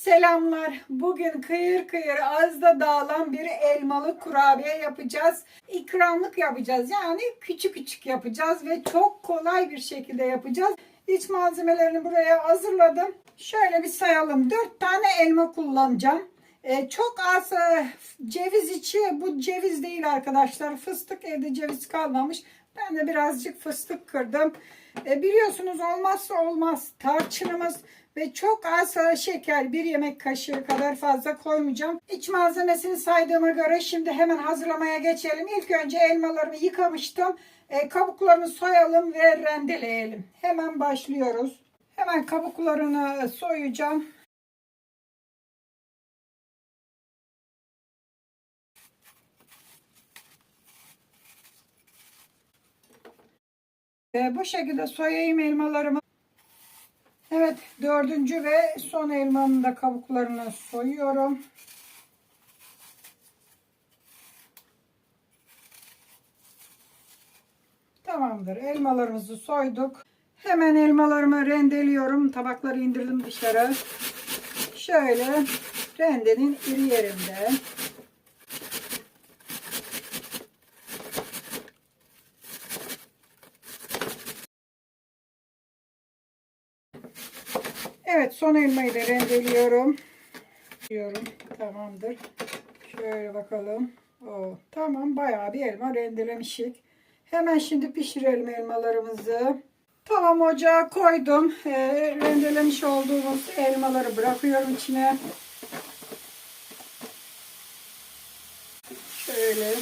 Selamlar. Bugün kıyır kıyır az da dağılan bir elmalı kurabiye yapacağız. İkramlık yapacağız. Yani küçük küçük yapacağız ve çok kolay bir şekilde yapacağız. İç malzemelerini buraya hazırladım. Şöyle bir sayalım. 4 tane elma kullanacağım. Çok az ceviz içi. Bu ceviz değil arkadaşlar. Fıstık, evde ceviz kalmamış. Ben de birazcık fıstık kırdım. Biliyorsunuz olmazsa olmaz tarçınımız ve çok az şeker, bir yemek kaşığı kadar fazla koymayacağım. İç malzemesini saydığıma göre şimdi hemen hazırlamaya geçelim. İlk önce elmalarımı yıkamıştım. Kabuklarını soyalım ve rendeleyelim. Hemen başlıyoruz. Hemen kabuklarını soyacağım. Bu şekilde soyayım elmalarımı. Evet, dördüncü ve son elmanın da kabuklarını soyuyorum. Tamamdır. Elmalarımızı soyduk. Hemen elmalarımı rendeliyorum. Tabakları indirdim dışarı. Şöyle rendenin iri yerinde. Evet, son elmayı da rendeliyorum. Tamamdır. Şöyle bakalım. Tamam, bayağı bir elma rendelemişik. Hemen şimdi pişirelim elmalarımızı. Tamam, ocağa koydum. Rendelemiş olduğumuz elmaları bırakıyorum içine. Şöyle.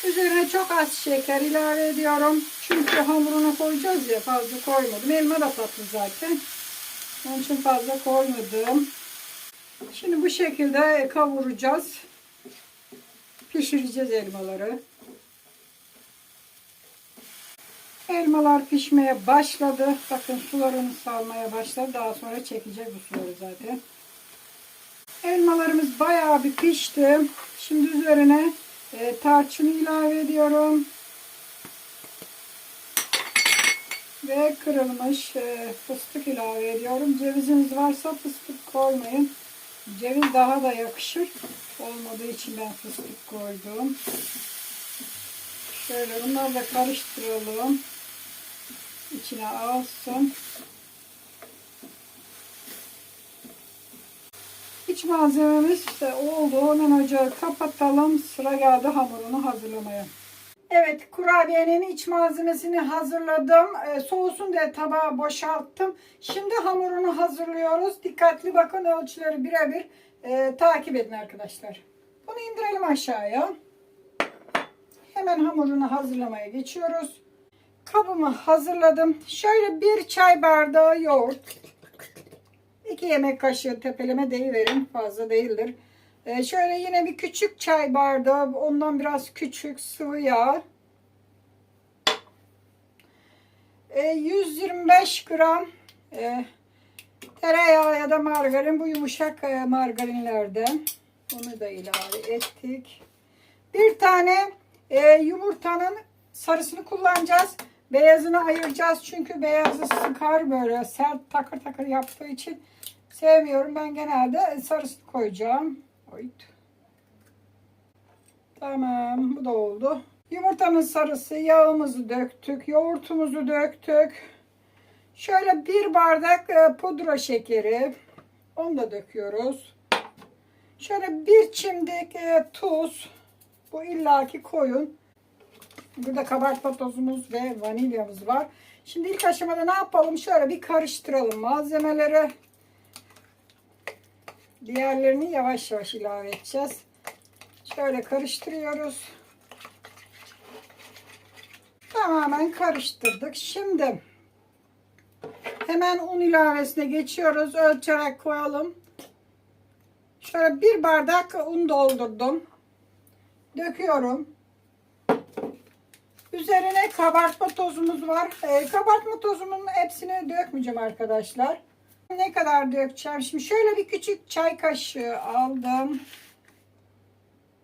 Üzerine çok az şeker ilave ediyorum. Çünkü hamuruna koyacağız ya, fazla koymadım. Elma da tatlı zaten. Onun için fazla koymadım. Şimdi bu şekilde kavuracağız. Pişireceğiz elmaları. Elmalar pişmeye başladı. Bakın sularını salmaya başladı. Daha sonra çekeceğiz bu suları zaten. Elmalarımız bayağı bir pişti. Şimdi üzerine tarçını ilave ediyorum. Ve kırılmış fıstık ilave ediyorum. Ceviziniz varsa fıstık koymayın. Ceviz daha da yakışır. Olmadığı için ben fıstık koydum. Şöyle bunları da karıştıralım. İçine alsın. İç malzememiz işte oldu. Hemen ocağı kapatalım. Sıra geldi hamurunu hazırlamaya. Evet, kurabiyenin iç malzemesini hazırladım. Soğusun diye tabağa boşalttım. Şimdi hamurunu hazırlıyoruz. Dikkatli bakın, ölçüleri birebir takip edin arkadaşlar. Bunu indirelim aşağıya. Hemen hamurunu hazırlamaya geçiyoruz. Kabımı hazırladım. Şöyle bir çay bardağı yoğurt. 2 yemek kaşığı tepeleme deyiverin. Fazla değildir. Şöyle yine bir küçük çay bardağı, ondan biraz küçük sıvı yağ. 125 gram tereyağı ya da margarin. Bu yumuşak margarinlerden. Onu da ilave ettik. Bir tane yumurtanın sarısını kullanacağız. Beyazını ayıracağız. Çünkü beyazı sıkar, böyle sert takır takır yaptığı için sevmiyorum. Ben genelde sarısını koyacağım. Tamam, bu da oldu. Yumurtanın sarısı, yağımızı döktük. Yoğurtumuzu döktük. Şöyle bir bardak pudra şekeri. Onu da döküyoruz. Şöyle bir çimdik tuz. Bu illaki koyun. Burada kabartma tozumuz ve vanilyamız var. Şimdi ilk aşamada ne yapalım? Şöyle bir karıştıralım malzemeleri. Diğerlerini yavaş yavaş ilave edeceğiz. Şöyle karıştırıyoruz. Tamamen karıştırdık. Şimdi hemen un ilavesine geçiyoruz. Ölçerek koyalım. Şöyle bir bardak un doldurdum. Döküyorum. Üzerine kabartma tozumuz var. Kabartma tozumun hepsini dökmeyeceğim arkadaşlar. Ne kadar dökeceğim? Şimdi şöyle bir küçük çay kaşığı aldım.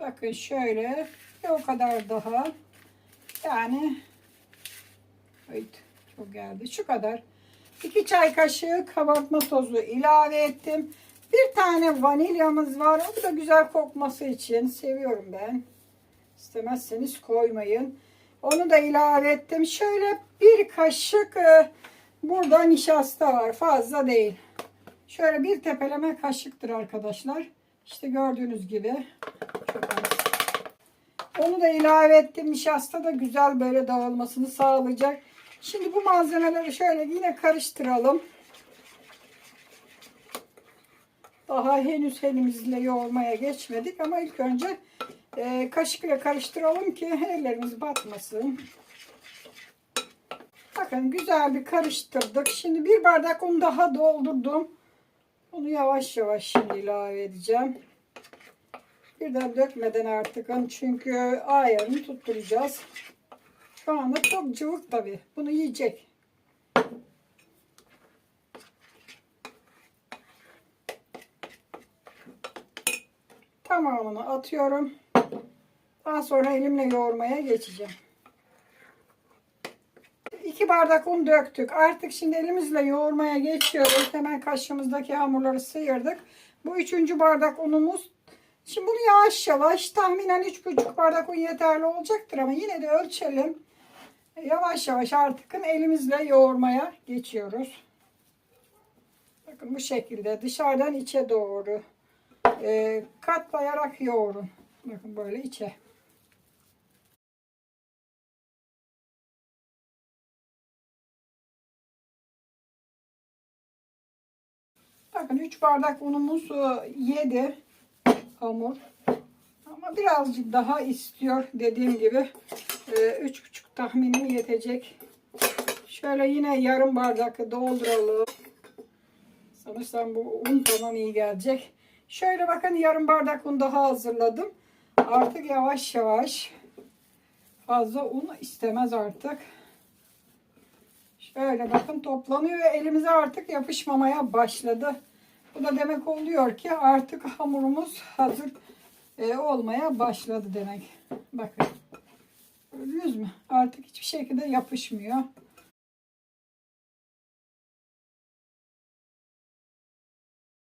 Bakın şöyle. O kadar daha. Yani çok geldi. Şu kadar. 2 çay kaşığı kabartma tozu ilave ettim. Bir tane vanilyamız var. O da güzel kokması için. Seviyorum ben. İstemezseniz koymayın. Onu da ilave ettim. Şöyle bir kaşık burada nişasta var. Fazla değil. Şöyle bir tepeleme kaşıktır arkadaşlar. İşte gördüğünüz gibi. Çok az. Onu da ilave ettim. Nişasta da güzel böyle dağılmasını sağlayacak. Şimdi bu malzemeleri şöyle yine karıştıralım. Daha henüz elimizle yoğurmaya geçmedik ama ilk önce kaşıkla karıştıralım ki ellerimiz batmasın. Bakın güzel bir karıştırdık. Şimdi bir bardak un daha doldurdum. Onu yavaş yavaş şimdi ilave edeceğim. Birden dökmeden artık çünkü ayarını tutturacağız. Şu anda çok cıvık tabii. Bunu yiyecek. Tamamını atıyorum. Daha sonra elimle yoğurmaya geçeceğim. 2 bardak un döktük. Artık şimdi elimizle yoğurmaya geçiyoruz. Hemen kaşığımızdaki hamurları sıyırdık. Bu 3. bardak unumuz. Şimdi bunu yavaş yavaş tahminen 3,5 bardak un yeterli olacaktır ama yine de ölçelim. Yavaş yavaş artık elimizle yoğurmaya geçiyoruz. Bakın bu şekilde dışarıdan içe doğru katlayarak yoğurun. Bakın böyle içe. Bakın 3 bardak unumuz yedi hamur. Ama birazcık daha istiyor dediğim gibi. 3,5 tahminim yetecek. Şöyle yine yarım bardak dolduralım. Sanırsam bu un tamam iyi gelecek. Şöyle bakın yarım bardak un daha hazırladım. Artık yavaş yavaş fazla un istemez artık. Şöyle bakın toplanıyor ve elimize artık yapışmamaya başladı. Bu da demek oluyor ki artık hamurumuz hazır olmaya başladı demek. Bakın. Gördünüz mü? Artık hiçbir şekilde yapışmıyor.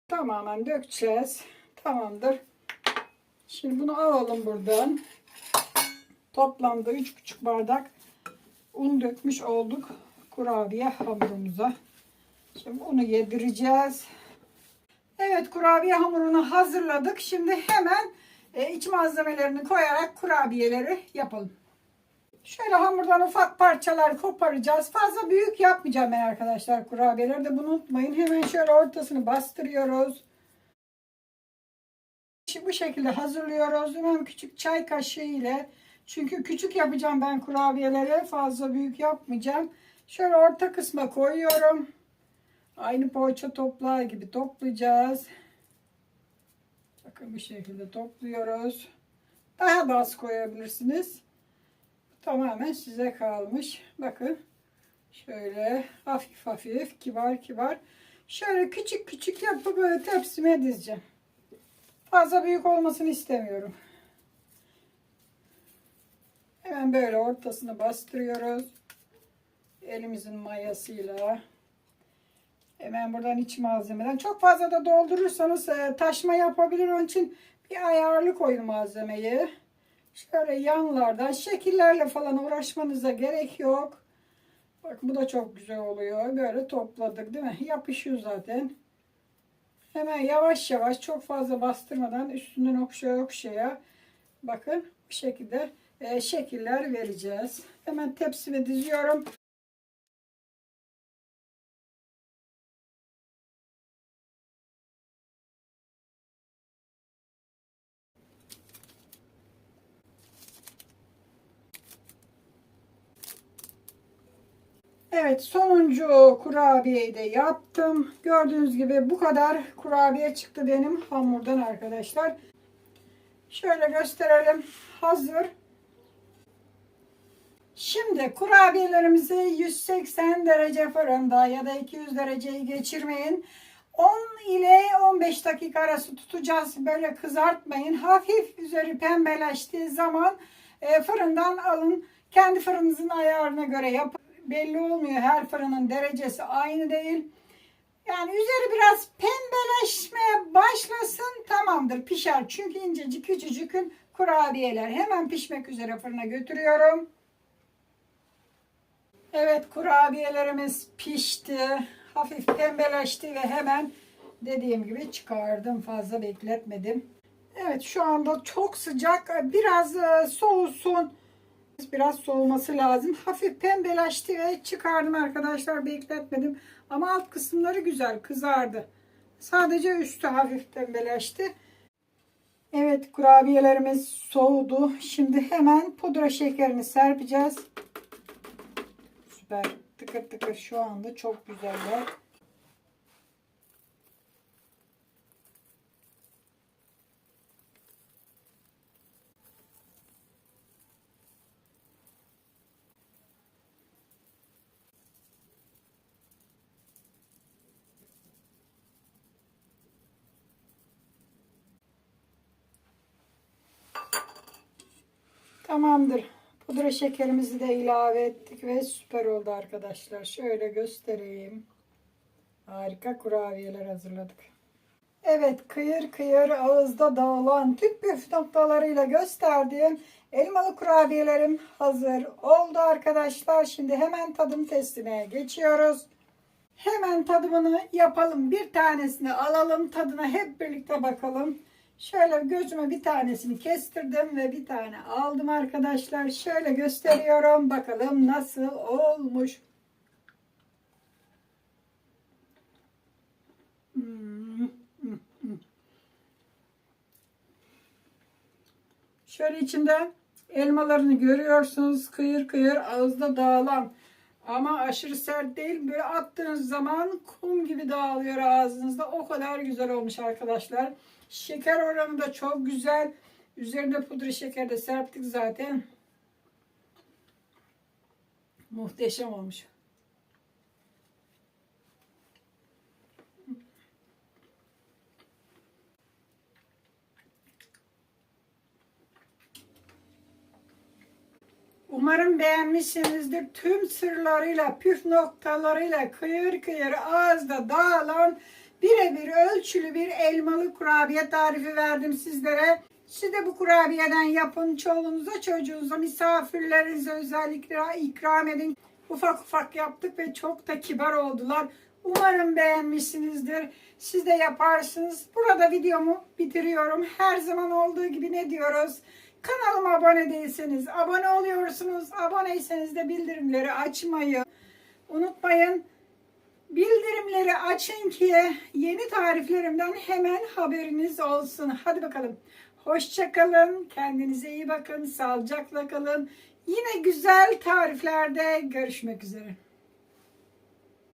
Tamamen dökeceğiz. Tamamdır. Şimdi bunu alalım buradan. Toplamda 3,5 bardak un dökmüş olduk kurabiye hamurumuza. Şimdi unu yedireceğiz. Evet, kurabiye hamurunu hazırladık. Şimdi hemen iç malzemelerini koyarak kurabiyeleri yapalım. Şöyle hamurdan ufak parçalar koparacağız. Fazla büyük yapmayacağım ben arkadaşlar kurabiyeleri de bunu unutmayın. Hemen şöyle ortasını bastırıyoruz. Şimdi bu şekilde hazırlıyoruz. Hemen küçük çay kaşığı ile. Çünkü küçük yapacağım ben kurabiyeleri. Fazla büyük yapmayacağım. Şöyle orta kısma koyuyorum. Aynı poğaça toplağı gibi toplayacağız. Bakın bu şekilde topluyoruz. Daha da az koyabilirsiniz. Tamamen size kalmış. Bakın. Şöyle hafif hafif, kibar kibar. Şöyle küçük küçük yapıp böyle tepsime dizeceğim. Fazla büyük olmasını istemiyorum. Hemen böyle ortasını bastırıyoruz. Elimizin mayasıyla. Hemen buradan iç malzemeden. Çok fazla da doldurursanız taşma yapabilir. Onun için bir ayarlı koyun malzemeyi. Şöyle yanlardan şekillerle falan uğraşmanıza gerek yok. Bak bu da çok güzel oluyor. Böyle topladık değil mi? Yapışıyor zaten. Hemen yavaş yavaş çok fazla bastırmadan üstünden okşaya okşaya bakın bu şekilde şekiller vereceğiz. Hemen tepsime diziyorum. Evet, sonuncu kurabiyeyi de yaptım. Gördüğünüz gibi bu kadar kurabiye çıktı benim hamurdan arkadaşlar. Şöyle gösterelim. Hazır. Şimdi kurabiyelerimizi 180 derece fırında ya da 200 dereceyi geçirmeyin. 10 ile 15 dakika arası tutacağız. Böyle kızartmayın. Hafif üzeri pembeleştiği zaman fırından alın. Kendi fırınınızın ayarına göre yapın. belli olmuyor. Her fırının derecesi aynı değil. Yani üzeri biraz pembeleşmeye başlasın, tamamdır, pişer. Çünkü incecik küçücük kurabiyeler. Hemen pişmek üzere, fırına götürüyorum. Evet, kurabiyelerimiz pişti. Hafif pembeleşti ve hemen dediğim gibi çıkardım. Fazla bekletmedim. Evet, şu anda çok sıcak. Biraz soğusun. Biraz soğuması lazım. Hafif pembeleşti ve çıkardım arkadaşlar. Bekletmedim. Ama alt kısımları güzel kızardı. Sadece üstü hafif pembeleşti. Evet, kurabiyelerimiz soğudu. Şimdi hemen pudra şekerini serpeceğiz. Süper. Tıkır tıkır şu anda çok güzeller. Tamamdır. Pudra şekerimizi de ilave ettik ve süper oldu arkadaşlar. Şöyle göstereyim. Harika kurabiyeler hazırladık. Evet, kıyır kıyır ağızda dağılan tüm püf noktalarıyla gösterdiğim elmalı kurabiyelerim hazır oldu arkadaşlar. Şimdi hemen tadım testine geçiyoruz. Hemen tadımını yapalım. Bir tanesini alalım. Tadına hep birlikte bakalım. Şöyle gözüme bir tanesini kestirdim ve bir tane aldım arkadaşlar. Şöyle gösteriyorum. Bakalım nasıl olmuş. Şöyle içinde elmalarını görüyorsunuz. Kıyır kıyır ağızda dağılan. Ama aşırı sert değil. Böyle attığınız zaman kum gibi dağılıyor ağzınızda. O kadar güzel olmuş arkadaşlar. Şeker oranı da çok güzel. Üzerinde pudra şeker de serptik zaten. Muhteşem olmuş. Umarım beğenmişsinizdir. Tüm sırlarıyla, püf noktalarıyla kıyır kıyır ağızda dağılan birebir ölçülü bir elmalı kurabiye tarifi verdim sizlere. Siz de bu kurabiyeden yapın. Çoluğunuza, çocuğunuza, misafirlerinize özellikle ikram edin. Ufak ufak yaptık ve çok da kibar oldular. Umarım beğenmişsinizdir. Siz de yaparsınız. Burada videomu bitiriyorum. Her zaman olduğu gibi ne diyoruz? Kanalıma abone değilseniz abone oluyorsunuz. Aboneyseniz de bildirimleri açmayı unutmayın. Bildirimleri açın ki yeni tariflerimden hemen haberiniz olsun. Hadi bakalım. Hoşça kalın. Kendinize iyi bakın. Sağlıcakla kalın. Yine güzel tariflerde görüşmek üzere.